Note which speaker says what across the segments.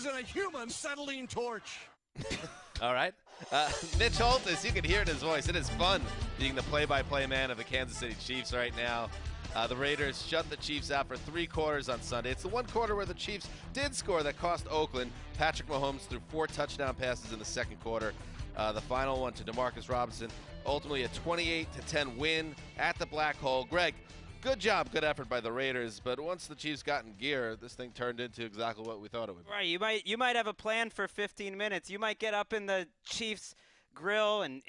Speaker 1: isn't a human acetylene torch.
Speaker 2: All right. Mitch Holthus, you can hear it in his voice. It is fun being the play-by-play man of the Kansas City Chiefs right now. The Raiders shut the Chiefs out for 3 quarters on Sunday. It's the one quarter where the Chiefs did score that cost Oakland. Patrick Mahomes threw 4 touchdown passes in the second quarter. The final one to Demarcus Robinson. Ultimately a 28-10 win at the Black Hole. Greg, good job, good effort by the Raiders, but once the Chiefs got in gear, this thing turned into exactly what we thought it would be.
Speaker 3: Right, you might have a plan for 15 minutes. You might get up in the Chiefs' grill and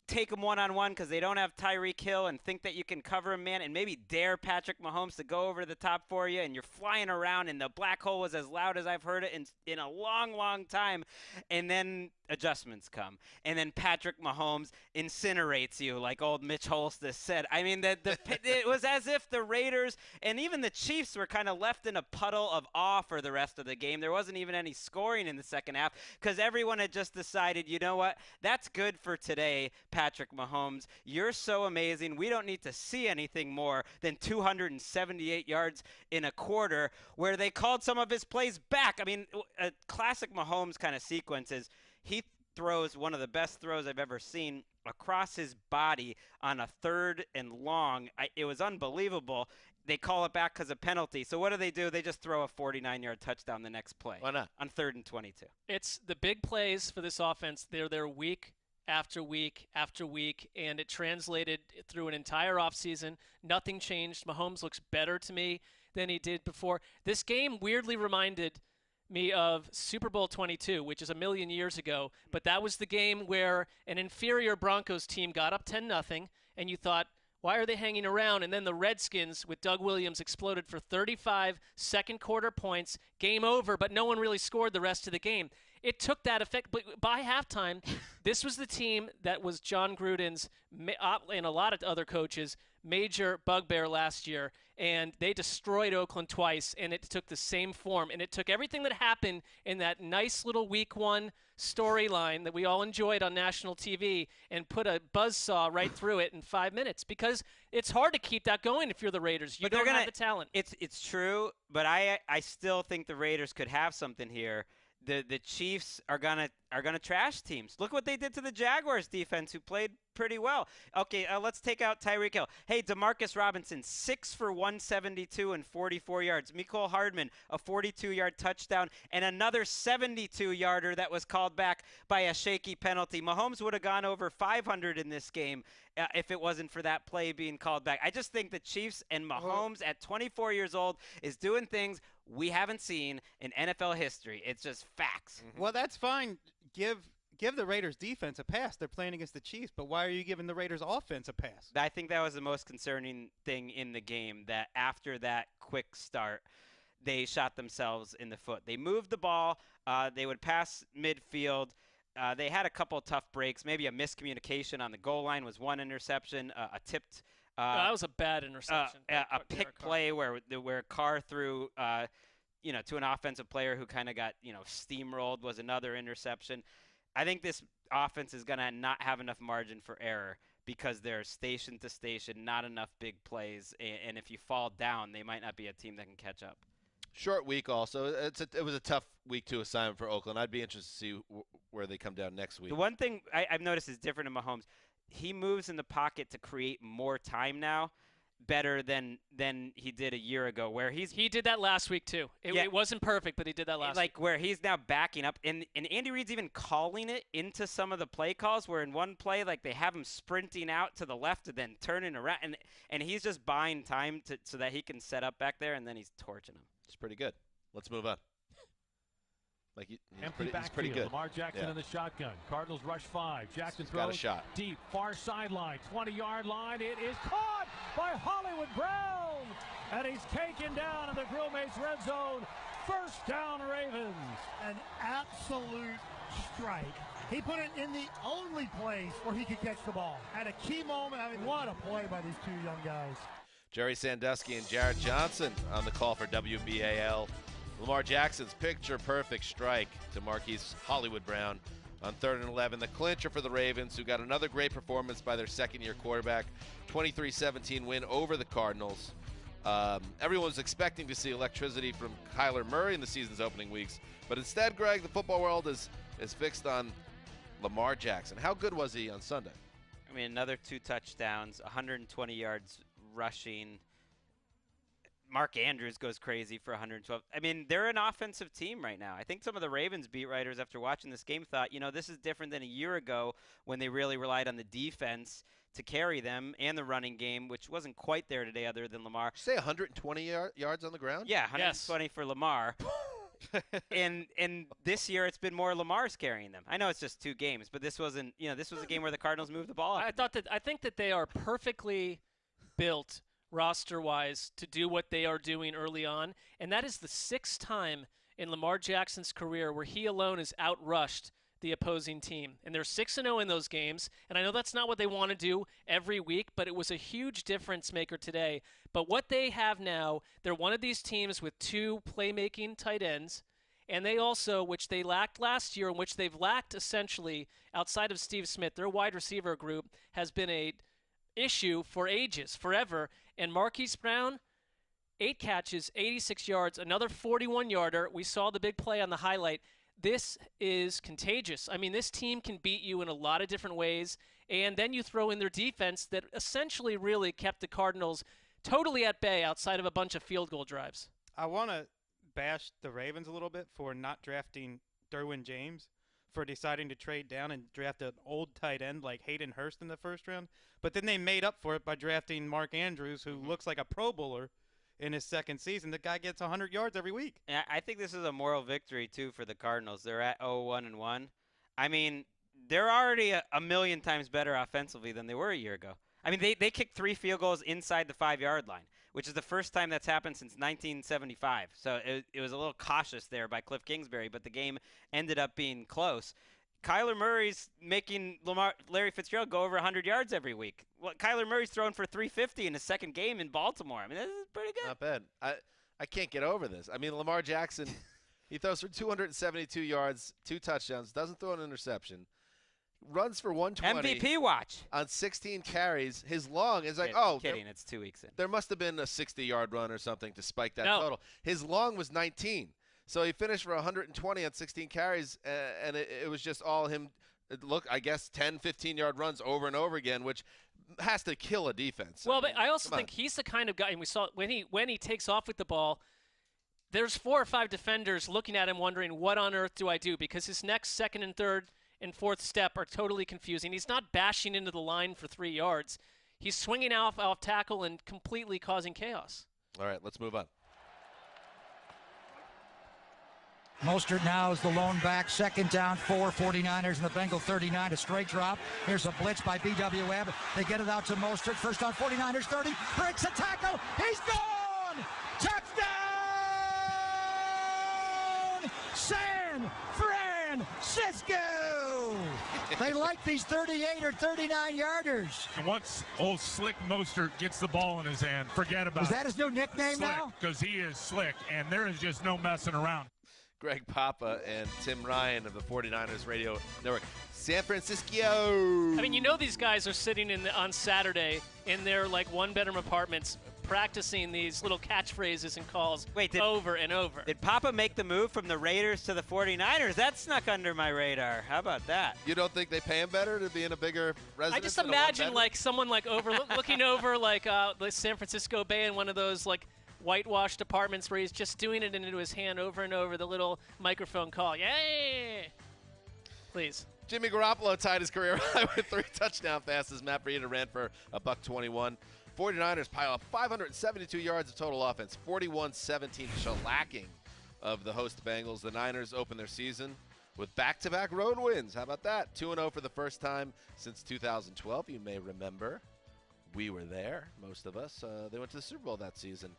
Speaker 3: take them one-on-one because they don't have Tyreek Hill and think that you can cover him, man, and maybe dare Patrick Mahomes to go over the top for you, and you're flying around, and the Black Hole was as loud as I've heard it in a long, long time, and then adjustments come, and then Patrick Mahomes incinerates you, like old Mitch Holthus said. I mean, it was as if the Raiders and even the Chiefs were kind of left in a puddle of awe for the rest of the game. There wasn't even any scoring in the second half because everyone had just decided, you know what, that's good for today, Patrick Mahomes. You're so amazing. We don't need to see anything more than 278 yards in a quarter where they called some of his plays back. I mean, a classic Mahomes kind of sequence is he throws one of the best throws I've ever seen across his body on a 3rd and long. It was unbelievable. They call it back because of penalty. So what do? They just throw a 49-yard touchdown the next play.
Speaker 2: Why not?
Speaker 3: On 3rd and 22.
Speaker 4: It's the big plays for this offense. They're week after week after week, and it translated through an entire offseason. Nothing changed. Mahomes looks better to me than he did before. This game weirdly reminded me of Super Bowl 22, which is a million years ago, but that was the game where an inferior Broncos team got up 10-0, and you thought, why are they hanging around? And then the Redskins with Doug Williams exploded for 35 second quarter points, game over, but no one really scored the rest of the game. It took that effect, but by halftime, this was the team that was John Gruden's and a lot of other coaches' major bugbear last year, and they destroyed Oakland twice, and it took the same form, and it took everything that happened in that nice little week 1 storyline that we all enjoyed on national TV and put a buzzsaw right through it in 5 minutes, because it's hard to keep that going if you're the Raiders. You don't have the talent.
Speaker 3: It's true, but I still think the Raiders could have something here. The Chiefs are gonna trash teams. Look what they did to the Jaguars defense, who played pretty well. Okay, let's take out Tyreek Hill. Hey, Demarcus Robinson, 6 for 172 and 44 yards. Mecole Hardman, a 42-yard touchdown, and another 72-yarder that was called back by a shaky penalty. Mahomes would have gone over 500 in this game if it wasn't for that play being called back. I just think the Chiefs and Mahomes at 24 years old is doing things we haven't seen in NFL history. It's just facts.
Speaker 5: Mm-hmm. Well, that's fine. Give the Raiders defense a pass. They're playing against the Chiefs, but why are you giving the Raiders offense a pass?
Speaker 3: I think that was the most concerning thing in the game, that after that quick start, they shot themselves in the foot. They moved the ball. They would pass midfield. They had a couple of tough breaks. Maybe a miscommunication on the goal line was one interception, a tipped
Speaker 4: that was a bad interception.
Speaker 3: A pick play where Carr threw to an offensive player who kind of got steamrolled was another interception. I think this offense is going to not have enough margin for error because they're station to station, not enough big plays, and if you fall down, they might not be a team that can catch up.
Speaker 2: Short week also. It was a tough week 2 assignment for Oakland. I'd be interested to see where they come down next week.
Speaker 3: The one thing I've noticed is different in Mahomes. He moves in the pocket to create more time now, better than he did a year ago, where he
Speaker 4: did that last week too. It wasn't perfect, but he did that last week.
Speaker 3: Where he's now backing up, and Andy Reid's even calling it into some of the play calls, where in one play, like, they have him sprinting out to the left and then turning around, and he's just buying time so that he can set up back there, and then he's torching him.
Speaker 2: It's pretty good. Let's move on. He's
Speaker 6: Empty
Speaker 2: pretty good.
Speaker 6: Lamar Jackson in the shotgun. Cardinals rush 5. Jackson throws
Speaker 2: got a shot
Speaker 6: deep, far sideline, 20-yard line. It is caught by Hollywood Brown, and he's taken down in the Grill Mates red zone. First down, Ravens.
Speaker 7: An absolute strike. He put it in the only place where he could catch the ball. At a key moment, I mean, what a play by these 2 young guys.
Speaker 2: Jerry Sandusky and Jared Johnson on the call for WBAL. Lamar Jackson's picture-perfect strike to Marquise Hollywood Brown on 3rd and 11. The clincher for the Ravens, who got another great performance by their second-year quarterback. 23-17 win over the Cardinals. Everyone was expecting to see electricity from Kyler Murray in the season's opening weeks, but instead, Greg, the football world is fixed on Lamar Jackson. How good was he on Sunday?
Speaker 3: I mean, another 2 touchdowns, 120 yards rushing. Mark Andrews goes crazy for 112. I mean, they're an offensive team right now. I think some of the Ravens beat writers after watching this game thought, this is different than a year ago when they really relied on the defense to carry them and the running game, which wasn't quite there today other than Lamar.
Speaker 2: Did you say 120 yards on the ground?
Speaker 3: Yeah, 120 for Lamar. and this year it's been more Lamar's carrying them. I know it's just 2 games, but this wasn't, this was a game where the Cardinals moved the ball.
Speaker 4: I think that they are perfectly built roster-wise to do what they are doing early on, and that is the 6th time in Lamar Jackson's career where he alone has outrushed the opposing team. And they're 6-0 in those games, and I know that's not what they want to do every week, but it was a huge difference maker today. But what they have now, they're one of these teams with 2 playmaking tight ends, and they also, which they lacked last year, and which they've lacked essentially outside of Steve Smith, their wide receiver group has been a issue for ages, forever. And Marquise Brown, 8 catches, 86 yards, another 41-yarder. We saw the big play on the highlight. This is contagious. I mean, this team can beat you in a lot of different ways, and then you throw in their defense that essentially really kept the Cardinals totally at bay outside of a bunch of field goal drives.
Speaker 5: I want to bash the Ravens a little bit for not drafting Derwin James, for deciding to trade down and draft an old tight end like Hayden Hurst in the first round. But then they made up for it by drafting Mark Andrews, who looks like a Pro Bowler in his second season. The guy gets 100 yards every week.
Speaker 3: And I think this is a moral victory, too, for the Cardinals. They're at 0-1-1. I mean, they're already a million times better offensively than they were a year ago. I mean, they kicked 3 field goals inside the 5-yard line, which is the first time that's happened since 1975. So it was a little cautious there by Cliff Kingsbury, but the game ended up being close. Kyler Murray's making Larry Fitzgerald go over 100 yards every week. Well, Kyler Murray's thrown for 350 in his second game in Baltimore. I mean, this is pretty good.
Speaker 2: Not bad. I can't get over this. I mean, Lamar Jackson, he throws for 272 yards, 2 touchdowns, doesn't throw an interception, runs for 120.
Speaker 3: MVP watch.
Speaker 2: On 16 carries. His long is like,
Speaker 3: kidding. It's 2 weeks in.
Speaker 2: There must have been a 60-yard run or something to spike that total. His long was 19. So he finished for 120 on 16 carries, and it was just all him, I guess, 10, 15-yard runs over and over again, which has to kill a defense.
Speaker 4: Well, but I also think he's the kind of guy, and we saw when he takes off with the ball, there's 4 or 5 defenders looking at him wondering, what on earth do I do? Because his next second and third and fourth step are totally confusing. He's not bashing into the line for 3 yards. He's swinging off tackle and completely causing chaos.
Speaker 2: All right, let's move on.
Speaker 8: Mostert now is the lone back. 2nd down, 4 49ers in the Bengal 39. A straight drop. Here's a blitz by B.W. Webb. They get it out to Mostert. First down, 49ers 30. Breaks a tackle. He's gone! Touchdown! San Francisco! They like these 38 or 39-yarders.
Speaker 6: Once old Slick Mostert gets the ball in his hand, forget about it.
Speaker 8: Is that his new nickname
Speaker 6: Slick,
Speaker 8: now?
Speaker 6: Because he is slick, and there is just no messing around.
Speaker 2: Greg Papa and Tim Ryan of the 49ers Radio Network. San Francisco.
Speaker 4: I mean, these guys are sitting on Saturday in their one-bedroom apartments practicing these little catchphrases and calls over and over.
Speaker 3: Did Papa make the move from the Raiders to the 49ers? That snuck under my radar. How about that?
Speaker 2: You don't think they pay him better to be in a bigger residence?
Speaker 4: I just imagine someone looking over the San Francisco Bay in one of those whitewashed apartments where he's just doing it into his hand over and over, the little microphone call. Yay! Please.
Speaker 2: Jimmy Garoppolo tied his career high with 3 touchdown passes. Matt Breida ran for $121. 49ers pile up 572 yards of total offense, 41-17 shellacking of the host Bengals. The Niners open their season with back-to-back road wins. How about that? 2-0 for the first time since 2012. You may remember we were there, most of us. They went to the Super Bowl that season.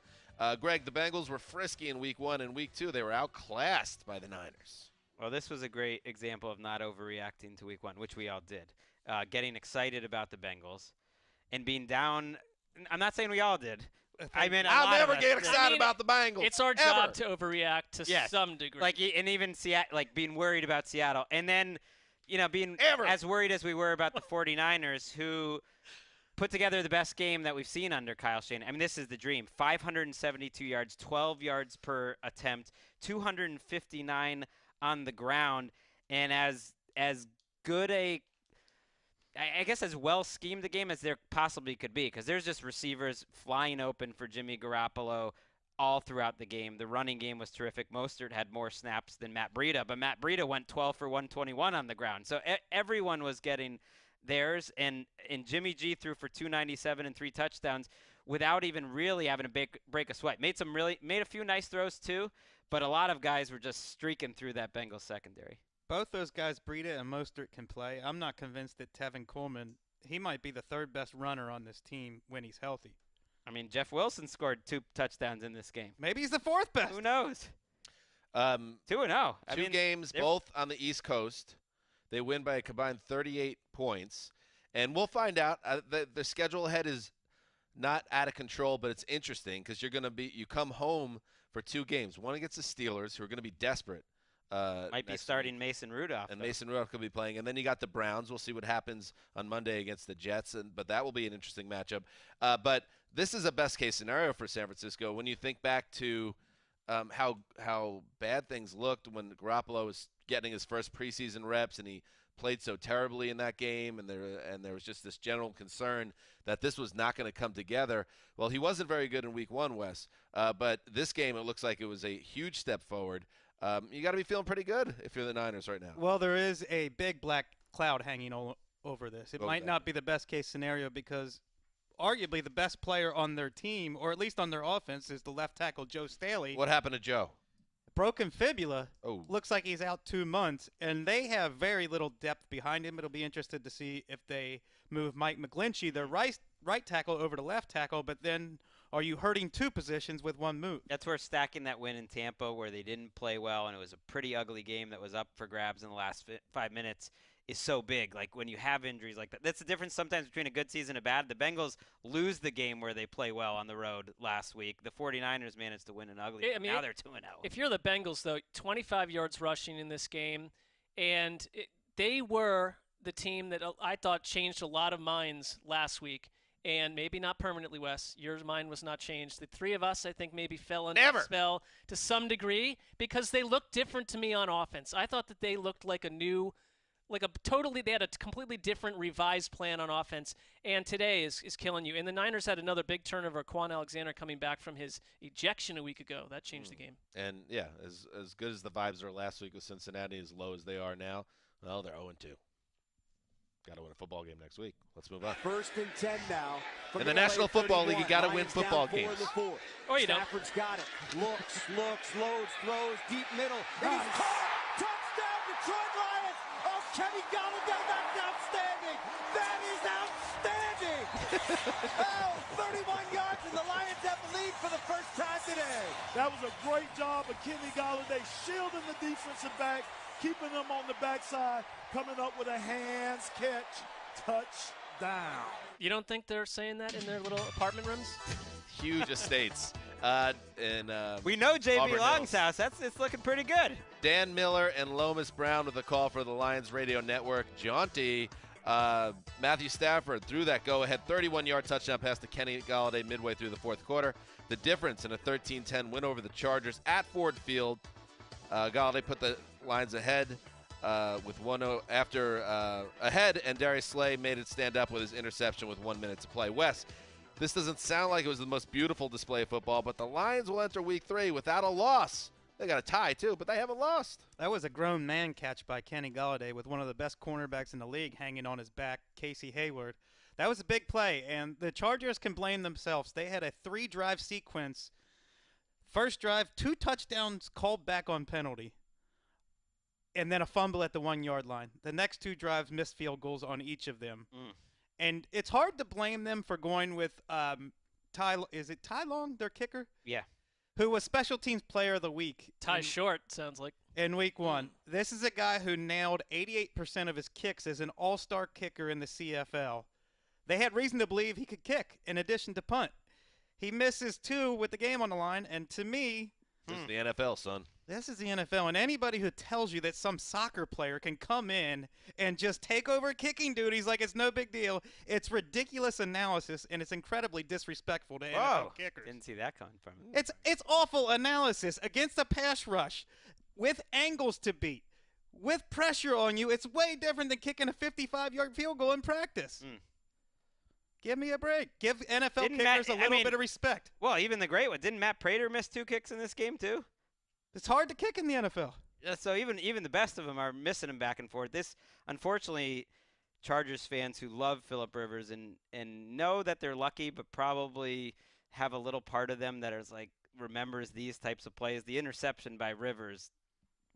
Speaker 2: Greg, the Bengals were frisky in Week 1 and Week 2. They were outclassed by the Niners.
Speaker 3: Well, this was a great example of not overreacting to Week 1, which we all did. Getting excited about the Bengals and being down. I'm not saying we all did. I mean,
Speaker 2: I'll never get excited about the Bengals.
Speaker 4: It's our job to overreact to some degree.
Speaker 3: And even Seattle, being worried about Seattle, and then, being as worried as we were about the 49ers, who put together the best game that we've seen under Kyle Shanahan. I mean, this is the dream. 572 yards, 12 yards per attempt, 259 on the ground, and as good I guess as well schemed a game as there possibly could be, because there's just receivers flying open for Jimmy Garoppolo all throughout the game. The running game was terrific. Mostert had more snaps than Matt Breida, but Matt Breida went 12 for 121 on the ground. So everyone was getting theirs, and Jimmy G threw for 297 and 3 touchdowns without even really having to break a sweat. Made a few nice throws too, but a lot of guys were just streaking through that Bengals secondary.
Speaker 5: Both those guys, Breida and Mostert, can play. I'm not convinced that Tevin Coleman, he might be the third best runner on this team when he's healthy.
Speaker 3: I mean, Jeff Wilson scored 2 touchdowns in this game.
Speaker 5: Maybe he's the fourth best.
Speaker 3: Who knows? 2-0.
Speaker 2: Two games, both on the East Coast. They win by a combined 38 points. And we'll find out. The schedule ahead is not out of control, but it's interesting because you come home for 2 games. One against the Steelers, who are going to be desperate.
Speaker 3: Might be starting Mason Rudolph.
Speaker 2: And Mason Rudolph could be playing. And then you got the Browns. We'll see what happens on Monday against the Jets. But that will be an interesting matchup. But this is a best-case scenario for San Francisco. When you think back to how bad things looked when Garoppolo was getting his first preseason reps and he played so terribly in that game, and there was just this general concern that this was not going to come together. Well, he wasn't very good in Week 1, Wes. But this game, it looks like it was a huge step forward. You got to be feeling pretty good if you're the Niners right now.
Speaker 5: Well, there is a big black cloud hanging over this. It might not be the best-case scenario because arguably the best player on their team, or at least on their offense, is the left tackle Joe Staley.
Speaker 2: What happened to Joe?
Speaker 5: Broken fibula.
Speaker 2: Oh.
Speaker 5: Looks like he's out 2 months, and they have very little depth behind him. It'll be interesting to see if they move Mike McGlinchey, their right tackle, over to left tackle, but then are you hurting 2 positions with 1 move?
Speaker 3: That's where stacking that win in Tampa, where they didn't play well, and it was a pretty ugly game that was up for grabs in the last 5 minutes, is so big. Like, when you have injuries like that, that's the difference sometimes between a good season and a bad. The Bengals lose the game where they play well on the road last week. The 49ers managed to win an ugly game. Now they're 2-0.
Speaker 4: If you're the Bengals, though, 25 yards rushing in this game, and they were the team that I thought changed a lot of minds last week. And maybe not permanently, Wes. Your mind was not changed. The 3 of us, I think, maybe fell into the spell to some degree because they looked different to me on offense. I thought that they looked like they had a completely different revised plan on offense. And today is killing you. And the Niners had another big turnover. Quan Alexander coming back from his ejection a week ago. That changed the game.
Speaker 2: And, yeah, as good as the vibes were last week with Cincinnati, as low as they are now, well, they're 0-2. Got to win a football game next week. Let's move on.
Speaker 9: 1st and 10 now.
Speaker 2: In the National Football League, you got to win football games.
Speaker 4: Oh, you don't.
Speaker 9: Stafford's got it. Looks, loads, throws, deep middle. And he's caught. Touchdown, Detroit Lions. Oh, Kenny Galladay, that's outstanding. That is outstanding. 31 yards, and the Lions have the lead for the first time today.
Speaker 6: That was a great job of Kenny Galladay shielding the defensive back, keeping them on the backside, coming up with a hands catch, touchdown.
Speaker 4: You don't think they're saying that in their little apartment rooms?
Speaker 2: Huge estates.
Speaker 3: We know J.B.
Speaker 2: Auburn
Speaker 3: Long's
Speaker 2: Hills.
Speaker 3: house. It's looking pretty good.
Speaker 2: Dan Miller and Lomas Brown with a call for the Lions Radio Network. Jaunty, Matthew Stafford threw that go-ahead 31-yard touchdown pass to Kenny Galladay midway through the 4th quarter. The difference in a 13-10 win over the Chargers at Ford Field. Galladay put the Lions ahead with 1-0 after ahead, and Darius Slay made it stand up with his interception with 1 minute to play. Wes, this doesn't sound like it was the most beautiful display of football, but the Lions will enter Week 3 without a loss. They got a tie, too, but they haven't lost.
Speaker 5: That was a grown man catch by Kenny Galladay with one of the best cornerbacks in the league hanging on his back, Casey Hayward. That was a big play, and the Chargers can blame themselves. They had a 3-drive sequence. First drive, 2 touchdowns called back on penalty, and then a fumble at the 1-yard line. The next 2 drives missed field goals on each of them. And it's hard to blame them for going with is it Ty Long, their kicker?
Speaker 3: Yeah.
Speaker 5: Who was Special Teams Player of the Week.
Speaker 4: Ty Short, sounds like.
Speaker 5: In Week 1. This is a guy who nailed 88% of his kicks as an all-star kicker in the CFL. They had reason to believe he could kick in addition to punt. He misses 2 with the game on the line, and to me,
Speaker 2: this is the NFL, son.
Speaker 5: This is the NFL, and anybody who tells you that some soccer player can come in and just take over kicking duties like it's no big deal, it's ridiculous analysis, and it's incredibly disrespectful to NFL kickers.
Speaker 3: Didn't see that coming from him.
Speaker 5: It's awful analysis against a pass rush with angles to beat, with pressure on you. It's way different than kicking a 55-yard field goal in practice. Give me a break. Give NFL kickers a little bit of respect.
Speaker 3: Well, even the great one. Didn't Matt Prater miss 2 kicks in this game too?
Speaker 5: It's hard to kick in the NFL.
Speaker 3: Yeah, so even the best of them are missing him back and forth. This, unfortunately, Chargers fans who love Phillip Rivers and know that they're lucky, but probably have a little part of them that is like remembers these types of plays. The interception by Rivers,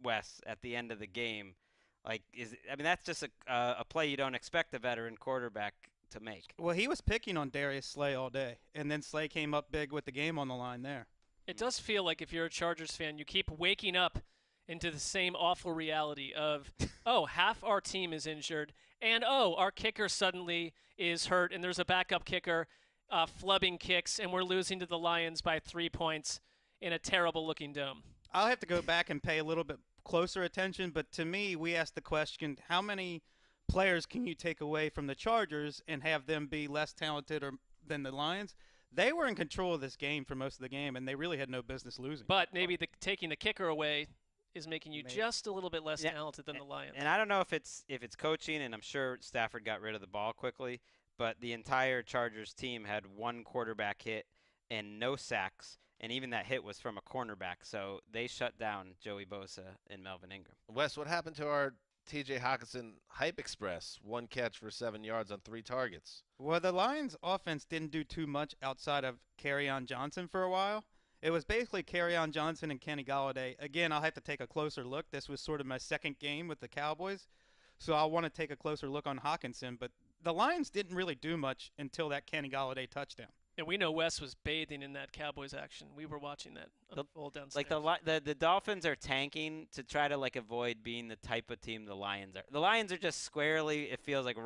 Speaker 3: Wes, at the end of the game, that's just a play you don't expect a veteran quarterback to make.
Speaker 5: Well, he was picking on Darius Slay all day, and then Slay came up big with the game on the line there.
Speaker 4: It does feel like if you're a Chargers fan, you keep waking up into the same awful reality of, oh, half our team is injured, and, oh, our kicker suddenly is hurt, and there's a backup kicker flubbing kicks, and we're losing to the Lions by 3 points in a terrible-looking dome.
Speaker 5: I'll have to go back and pay a little bit closer attention, but to me, we asked the question, how many players can you take away from the Chargers and have them be less talented than the Lions? They were in control of this game for most of the game, and they really had no business losing.
Speaker 4: But maybe taking the kicker away is making you just a little bit less talented than the Lions.
Speaker 3: And I don't know if it's coaching, and I'm sure Stafford got rid of the ball quickly, but the entire Chargers team had 1 quarterback hit and no sacks, and even that hit was from a cornerback. So they shut down Joey Bosa and Melvin Ingram.
Speaker 2: Wes, what happened to our T.J. Hockenson Hype Express? 1 catch for 7 yards on 3 targets.
Speaker 5: Well, the Lions' offense didn't do too much outside of Kerryon Johnson for a while. It was basically Kerryon Johnson and Kenny Golladay. Again, I'll have to take a closer look. This was sort of my second game with the Cowboys, so I'll want to take a closer look on Hockenson. But the Lions didn't really do much until that Kenny Golladay touchdown.
Speaker 4: And we know Wes was bathing in that Cowboys action. We were watching that unfold downstairs.
Speaker 3: Like the Dolphins are tanking to try to avoid being the type of team the Lions are. The Lions are just squarely, it feels like,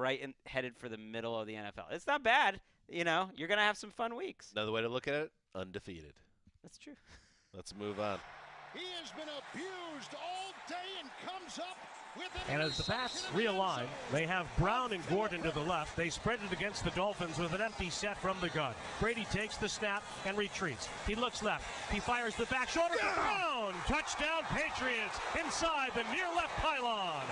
Speaker 3: headed for the middle of the NFL. It's not bad. You're going to have some fun weeks.
Speaker 2: Another way to look at it, undefeated.
Speaker 3: That's true.
Speaker 2: Let's move on.
Speaker 1: He has been abused all day and comes up with an
Speaker 6: And as the bats realign, they have Brown and Gordon to the left. They spread it against the Dolphins with an empty set from the gun. Brady takes the snap and retreats. He looks left. He fires the back shoulder. Brown! Touchdown Patriots inside the near left pylon.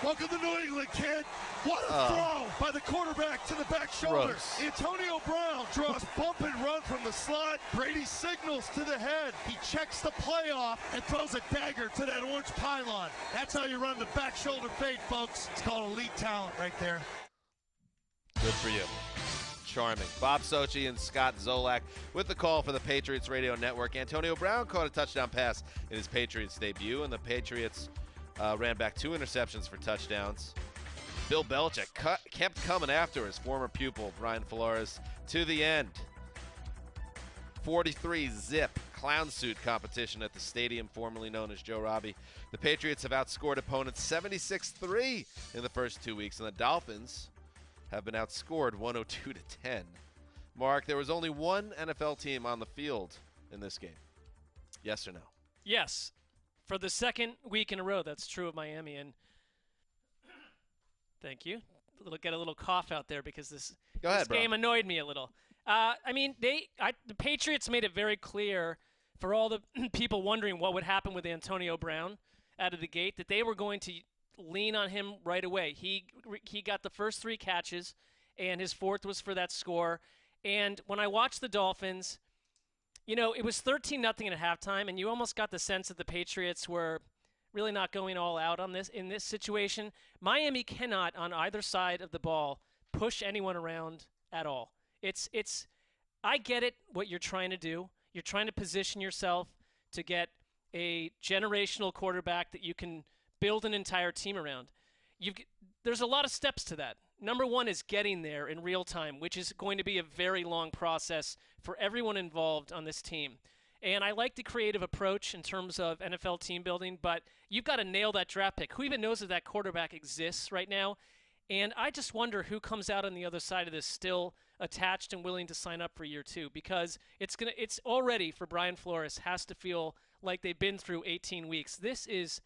Speaker 1: Welcome to New England, kid. What a throw by the quarterback to the back shoulder.
Speaker 2: Gross.
Speaker 1: Antonio Brown draws bump and run from the slot. Brady signals to the head. He checks the play off and throws a dagger to that orange pylon. That's how you run the back shoulder fade, folks. It's called elite talent right there.
Speaker 2: Good for you. Charming. Bob Sochi and Scott Zolak with the call for the Patriots Radio Network. Antonio Brown caught a touchdown pass in his Patriots debut, and the Patriots ran back 2 interceptions for touchdowns. Bill Belichick kept coming after his former pupil, Brian Flores, to the end. 43-zip clown suit competition at the stadium formerly known as Joe Robbie. The Patriots have outscored opponents 76-3 in the first 2 weeks, and the Dolphins have been outscored 102-10. Mark, there was only one NFL team on the field in this game. Yes or no?
Speaker 4: Yes. For the second week in a row, that's true of Miami. And thank you. Get a little cough out there because this game annoyed me a little. The Patriots made it very clear for all the people wondering what would happen with Antonio Brown out of the gate that they were going to lean on him right away. He got the first 3 catches, and his 4th was for that score. And when I watched the Dolphins, it was 13-0 at halftime, and you almost got the sense that the Patriots were really not going all out on this in this situation. Miami cannot, on either side of the ball, push anyone around at all. I get it, what you're trying to do. You're trying to position yourself to get a generational quarterback that you can build an entire team around. There's a lot of steps to that. Number 1 is getting there in real time, which is going to be a very long process for everyone involved on this team. And I like the creative approach in terms of NFL team building, but you've got to nail that draft pick. Who even knows that quarterback exists right now? And I just wonder who comes out on the other side of this still attached and willing to sign up for year 2, because it's already, for Brian Flores, has to feel like they've been through 18 weeks. This is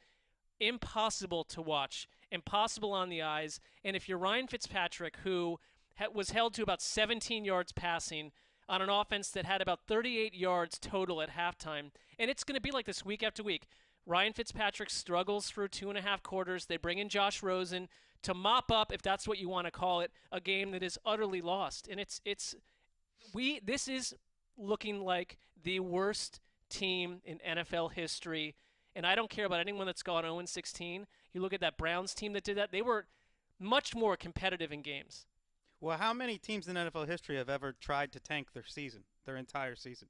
Speaker 4: impossible to watch, impossible on the eyes. And if you're Ryan Fitzpatrick, who was held to about 17 yards passing on an offense that had about 38 yards total at halftime, and it's going to be like this week after week. Ryan Fitzpatrick struggles through 2.5 quarters. They bring in Josh Rosen to mop up, if that's what you want to call it, a game that is utterly lost. And this is looking like the worst team in NFL history. And I don't care about anyone that's gone 0-16. You look at that Browns team that did that; they were much more competitive in games.
Speaker 5: Well, how many teams in NFL history have ever tried to tank their entire season?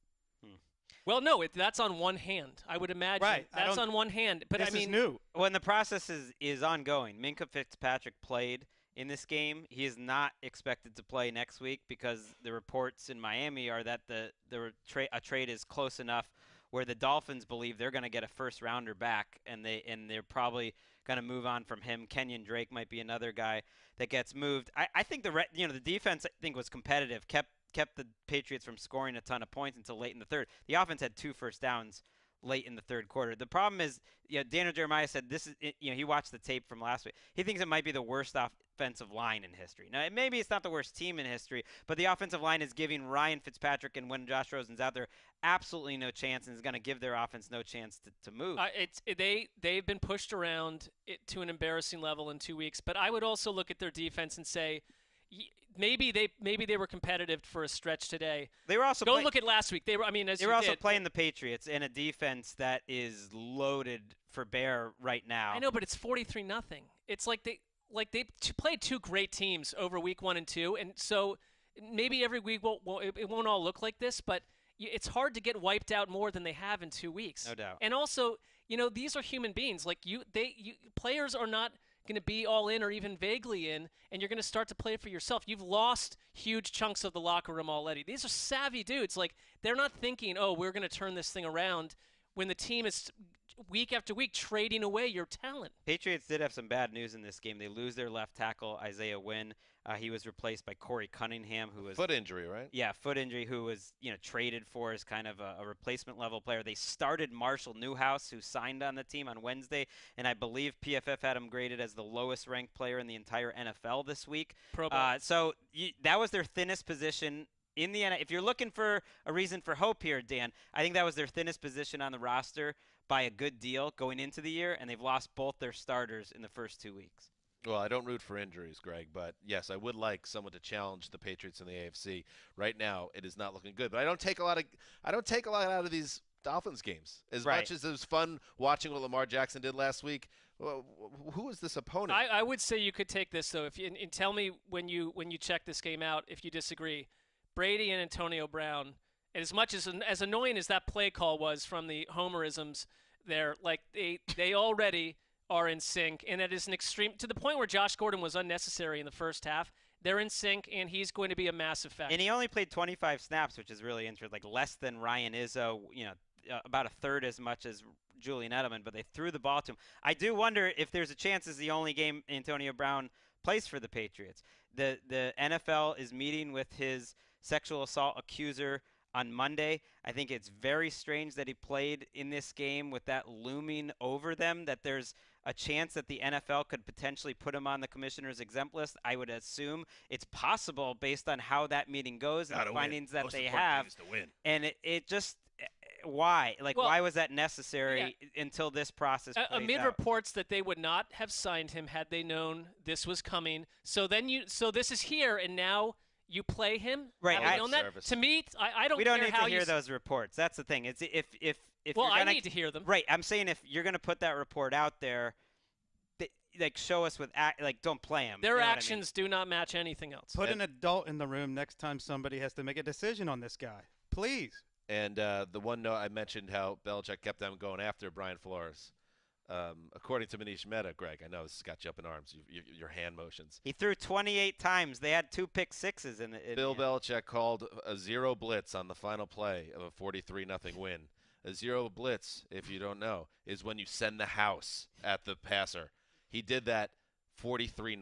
Speaker 4: Well, no, that's on one hand. I would imagine that's on one hand. But
Speaker 5: this
Speaker 4: I mean,
Speaker 5: is new.
Speaker 3: When the process is ongoing, Minkah Fitzpatrick played in this game. He is not expected to play next week because the reports in Miami are that a trade is close enough where the Dolphins believe they're going to get a first-rounder back, and they're probably going to move on from him. Kenyon Drake might be another guy that gets moved. I think the defense, I think, was competitive, kept the Patriots from scoring a ton of points until late in the third. The offense had 2 first downs late in the third quarter. The problem is, Daniel Jeremiah said this is, he watched the tape from last week. He thinks it might be the worst offensive line in history. Now, maybe it's not the worst team in history, but the offensive line is giving Ryan Fitzpatrick, and when Josh Rosen's out there, absolutely no chance, and is going to give their offense no chance to move.
Speaker 4: They've been pushed around to an embarrassing level in 2 weeks, but I would also look at their defense and say, maybe they were competitive for a stretch today.
Speaker 3: They were also
Speaker 4: look at last week. They were
Speaker 3: also playing the Patriots in a defense that is loaded for bear right now.
Speaker 4: I know, but it's 43-0. It's like they played 2 great teams over week 1 and 2, and so maybe every week it won't all look like this, but it's hard to get wiped out more than they have in 2 weeks.
Speaker 3: No doubt.
Speaker 4: And also, these are human beings. Like players are not going to be all in or even vaguely in, and you're going to start to play for yourself. You've lost huge chunks of the locker room already. These are savvy dudes. Like, they're not thinking, oh, we're going to turn this thing around when the team is week after week trading away your talent.
Speaker 3: Patriots did have some bad news in this game. They lose their left tackle, Isaiah Wynn. He was replaced by Corey Cunningham, who was
Speaker 2: foot injury, right?
Speaker 3: Yeah, foot injury. Who was traded for as kind of a replacement level player. They started Marshall Newhouse, who signed on the team on Wednesday, and I believe PFF had him graded as the lowest ranked player in the entire NFL this week.
Speaker 4: Pro Bowl.
Speaker 3: So that was their thinnest position in the NFL. If you're looking for a reason for hope here, Dan, I think that was their thinnest position on the roster by a good deal going into the year, and they've lost both their starters in the first 2 weeks.
Speaker 2: Well, I don't root for injuries, Greg, but yes, I would like someone to challenge the Patriots in the AFC. Right now, it is not looking good, but I don't take a lot out of these Dolphins games. As much as it was fun watching what Lamar Jackson did last week, who is this opponent?
Speaker 4: I would say you could take this though. And tell me when you check this game out if you disagree. Brady and Antonio Brown, as much as annoying as that play call was from the homerisms there, like they already are in sync, and it is an extreme to the point where Josh Gordon was unnecessary in the first half. They're in sync, and he's going to be a massive factor.
Speaker 3: And he only played 25 snaps, which is really interesting, like less than Ryan Izzo, about a third as much as Julian Edelman, but they threw the ball to him. I do wonder if there's a chance this is the only game Antonio Brown plays for the Patriots. The NFL is meeting with his sexual assault accuser on Monday. I think it's very strange that he played in this game with that looming over them, that there's a chance that the NFL could potentially put him on the commissioner's exempt list. I would assume it's possible based on how that meeting goes and the findings that they have. And it just why? Why was that necessary until this process plays
Speaker 4: amid
Speaker 3: out?
Speaker 4: reports that they would not have signed him had they known this was coming. So this is here, and now you play him?
Speaker 3: Right.
Speaker 4: To me, I don't care how you...
Speaker 3: We don't need to hear those reports. That's the thing. It's if
Speaker 4: well,
Speaker 3: you're gonna,
Speaker 4: I need to hear them.
Speaker 3: Right. I'm saying if you're going to put that report out there, show us with don't play him.
Speaker 4: Their actions do not match anything else.
Speaker 5: Put an adult in the room next time somebody has to make a decision on this guy. Please.
Speaker 2: And the one note I mentioned how Belichick kept them going after Brian Flores. According to Manish Mehta, Greg, I know this has got you up in arms, your hand motions.
Speaker 3: He threw 28 times. They had 2 pick sixes in it.
Speaker 2: Bill Belichick called a 0 blitz on the final play of a 43-0 win. A 0 blitz, if you don't know, is when you send the house at the passer. He did that 43-0.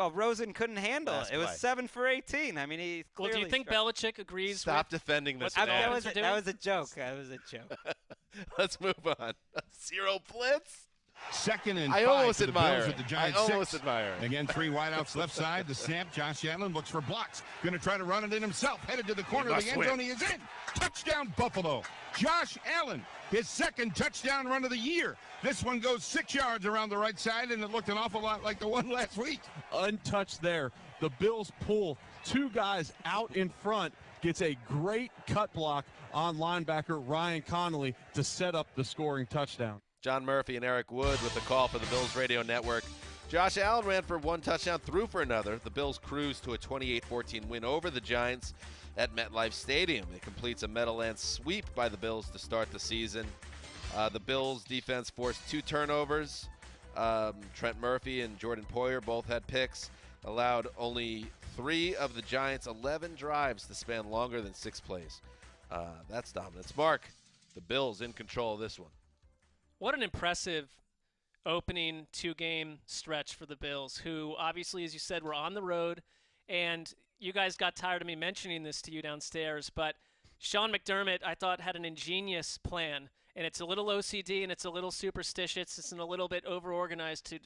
Speaker 3: Well, Rosen couldn't handle
Speaker 2: Last
Speaker 3: it. It was
Speaker 2: play.
Speaker 3: 7 for 18. I mean, he clearly.
Speaker 4: Well, do you think
Speaker 3: struggled.
Speaker 4: Belichick agrees
Speaker 2: Stop
Speaker 4: with
Speaker 2: defending this.
Speaker 4: what the
Speaker 2: man.
Speaker 4: Dolphins are doing?
Speaker 3: That was a joke. That was a joke.
Speaker 2: Let's move on. 0 blitz.
Speaker 10: Second and
Speaker 2: I
Speaker 10: 5
Speaker 2: almost
Speaker 10: for the
Speaker 2: admire
Speaker 10: Bills
Speaker 2: it.
Speaker 10: at the Giants
Speaker 2: I almost
Speaker 10: 6.
Speaker 2: admire it.
Speaker 10: Again, 3 wideouts left side. The snap. Josh Allen looks for blocks. Going to try to run it in himself. Headed to the corner of the end zone. He is in. Touchdown, Buffalo. Josh Allen, his second touchdown run of the year. This one goes 6 yards around the right side, and it looked an awful lot like the one last week.
Speaker 11: Untouched there. The Bills pull 2 guys out in front. Gets a great cut block on linebacker Ryan Connolly to set up the scoring touchdown.
Speaker 2: John Murphy and Eric Wood with the call for the Bills Radio Network. Josh Allen ran for 1 touchdown, threw for another. The Bills cruise to a 28-14 win over the Giants at MetLife Stadium. It completes a Meadowlands sweep by the Bills to start the season. The Bills defense forced 2 turnovers. Trent Murphy and Jordan Poyer both had picks. Allowed only 3 of the Giants' 11 drives to span longer than 6 plays. That's dominance. Mark, the Bills in control of this one.
Speaker 4: What an impressive opening 2-game stretch for the Bills, who obviously, as you said, were on the road. And you guys got tired of me mentioning this to you downstairs, but Sean McDermott, I thought, had an ingenious plan. And it's a little OCD and it's a little superstitious. It's a little bit overorganized to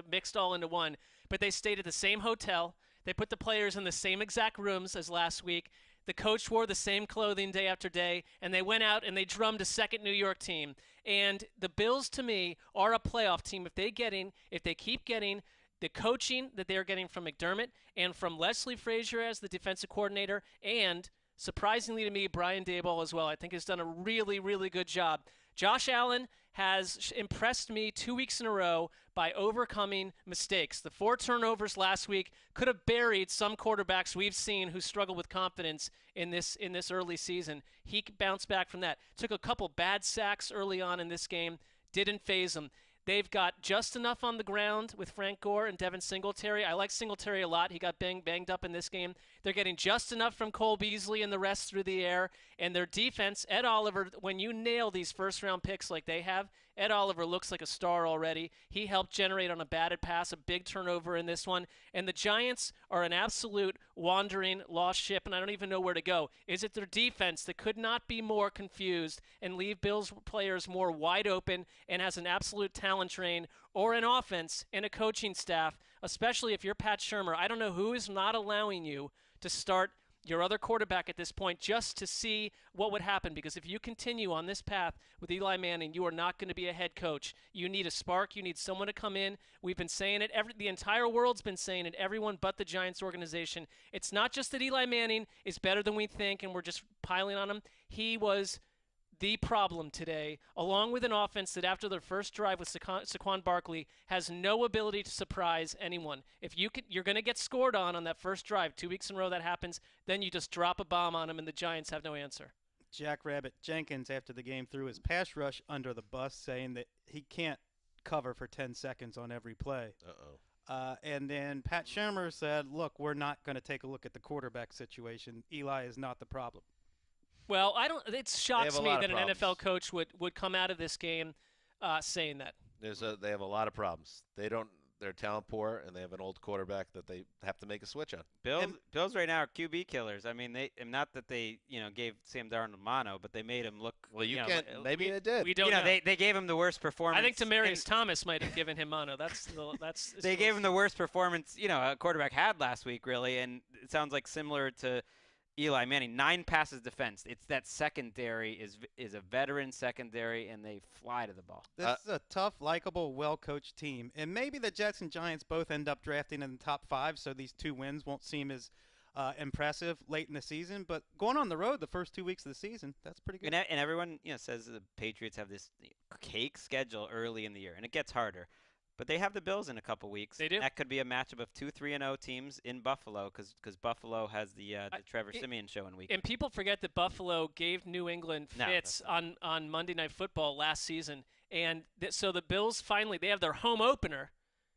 Speaker 4: mixed all into one. But they stayed at the same hotel. They put the players in the same exact rooms as last week. The coach wore the same clothing day after day, and they went out and they drummed a second New York team. And the Bills, to me, are a playoff team if they keep getting the coaching that they're getting from McDermott and from Leslie Frazier as the defensive coordinator, and surprisingly to me, Brian Daboll as well. I think has done a really, really good job. Josh Allen has impressed me 2 weeks in a row by overcoming mistakes. The 4 turnovers last week could have buried some quarterbacks we've seen who struggle with confidence in this early season. He bounced back from that. Took a couple bad sacks early on in this game. Didn't faze him. They've got just enough on the ground with Frank Gore and Devin Singletary. I like Singletary a lot. He got banged up in this game. They're getting just enough from Cole Beasley and the rest through the air. And their defense, Ed Oliver, when you nail these first-round picks like they have, Ed Oliver looks like a star already. He helped generate on a batted pass, a big turnover in this one. And the Giants are an absolute wandering lost ship, and I don't even know where to go. Is it their defense that could not be more confused and leave Bills players more wide open and has an absolute talent train, or an offense and a coaching staff, especially if you're Pat Shurmur? I don't know who is not allowing you to start your other quarterback at this point just to see what would happen, because if you continue on this path with Eli Manning, you are not going to be a head coach. You need a spark. You need someone to come in. We've been saying it. The entire world's been saying it, everyone but the Giants organization. It's not just that Eli Manning is better than we think and we're just piling on him. He was the problem today, along with an offense that after their first drive with Saquon Barkley has no ability to surprise anyone. If you're going to get scored on that first drive, 2 weeks in a row that happens, then you just drop a bomb on them and the Giants have no answer.
Speaker 5: Jack Rabbit Jenkins, after the game, threw his pass rush under the bus, saying that he can't cover for 10 seconds on every play. And then Pat Shurmur said, look, we're not going to take a look at the quarterback situation. Eli is not the problem.
Speaker 4: Well, it shocks me that an
Speaker 2: problems.
Speaker 4: NFL coach would come out of this game saying that.
Speaker 2: They have a lot of problems. They're talent poor, and they have an old quarterback that they have to make a switch on.
Speaker 3: Bills right now are QB killers. I mean, not that they gave Sam Darnold mono, but they made him look.
Speaker 2: Well, maybe they did.
Speaker 4: We don't know.
Speaker 3: They gave him the worst performance.
Speaker 4: I think Demaryius Thomas might have given him mono.
Speaker 3: They gave him the worst performance a quarterback had last week, really, and it sounds like similar to Eli Manning. 9 passes defense. It's that secondary is a veteran secondary, and they fly to the ball.
Speaker 5: This is a tough, likable, well-coached team. And maybe the Jets and Giants both end up drafting in the top 5, so these 2 wins won't seem as impressive late in the season. But going on the road the first 2 weeks of the season, that's pretty good.
Speaker 3: And everyone says the Patriots have this cake schedule early in the year, and it gets harder. But they have the Bills in a couple weeks.
Speaker 4: They do.
Speaker 3: That could be a matchup of 2 3-0 teams in Buffalo because Buffalo has the Trevor Siemian show in week.
Speaker 4: And people forget that Buffalo gave New England fits on Monday Night Football last season. And so the Bills finally, they have their home opener.